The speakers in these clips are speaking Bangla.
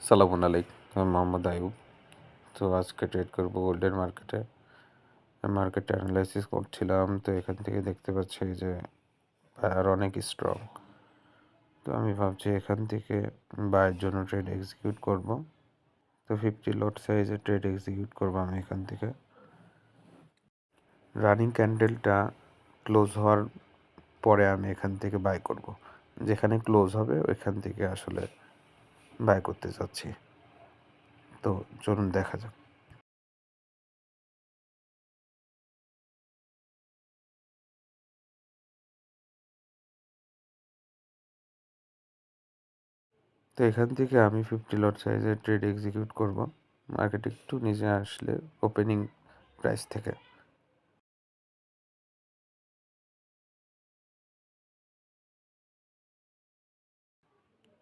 সালামু আলাইকুম, আমি মোহাম্মদ আয়ুব। তো আজকে ট্রেড করবো গোল্ডের মার্কেটে। মার্কেটে অ্যানালাইসিস করছিলাম, তো এখান থেকে দেখতে পাচ্ছি যে বায়ার অনেক স্ট্রং। তো আমি ভাবছি এখান থেকে বায়ের জন্য ট্রেড এক্সিকিউট করব। তো 50 লট সাইজে ট্রেড এক্সিকিউট করবো আমি এখান থেকে। রানিং ক্যান্ডেলটা ক্লোজ হওয়ার পরে আমি এখান থেকে বাই করব। যেখানে ক্লোজ হবে ওইখান থেকে আসলে বাই করতে চাচ্ছি। তো চলুন দেখা যাক। তো এখান থেকে আমি 50 লট সাইজের ট্রেড এক্সিকিউট করব মার্কেট একটু নিচে আসলে ওপেনিং প্রাইস থেকে।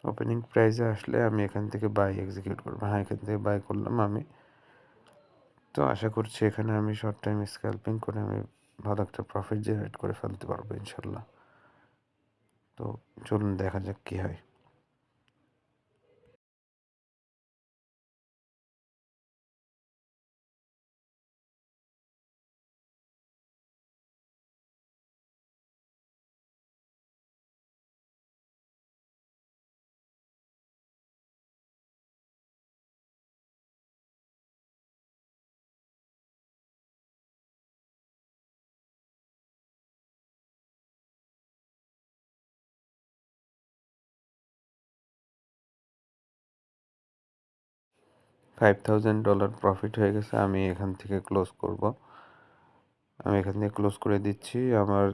ওপেনিং প্রাইসে আসলে আমি এখান থেকে বাই এক্সিকিউট করবো। হ্যাঁ, এখান থেকে বাই করলাম আমি। তো আশা করছি এখানে আমি শর্ট টাইম স্ক্যাল্পিং করে আমি ভালো একটা প্রফিট জেনারেট করে ফেলতে পারবো ইনশাল্লাহ। তো চলুন দেখা যাক কী হয়। $5,000 প্রফিট হয়ে গেছে। আমি এখান থেকে ক্লোজ করব। আমি এখান থেকে ক্লোজ করে দিচ্ছি। আমার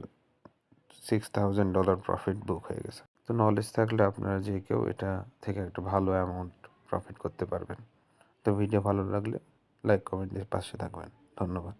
$6,000 প্রফিট বুক হয়ে গেছে। তো নলেজ থাকলে আপনারা যে কেউ এটা থেকে একটা ভালো অ্যামাউন্ট প্রফিট করতে পারবেন। তো ভিডিও ভালো লাগলে লাইক কমেন্ট দিয়ে পাশে থাকবেন। ধন্যবাদ।